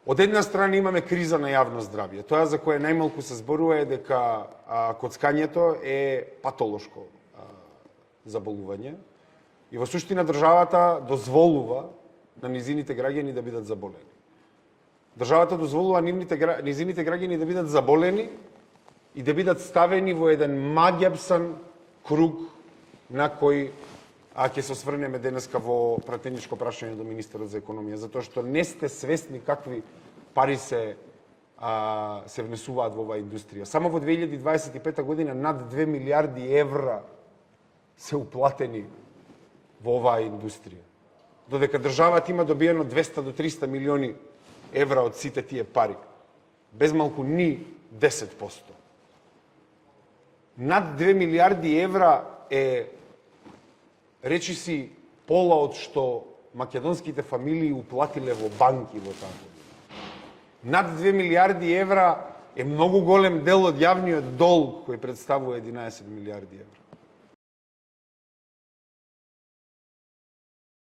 Од една страна имаме криза на јавно здравје. Тоа за кое најмалку се зборува е дека коцкањето е патолошко заболување и во суштина државата дозволува на низините граѓани да бидат заболени. Државата дозволува низините граѓани да бидат заболени и да бидат ставени во еден маѓабсан круг на кој ќе се осврнеме денеска во пратеничко прашање до министерот за економија, затоа што не сте свесни какви пари се внесуваат во оваа индустрија. Само во 2025 година над 2 милиарди евра се уплатени во оваа индустрија. Додека државата има добиено 200 до 300 милиони евра од сите тие пари. Без малку ни 10%. Над 2 милиарди евра е речиси пола од што македонските фамилии уплатиле во банки во таа година. Над 2 милиарди евра е многу голем дел од јавниот долг кој представува 11 милиарди евра.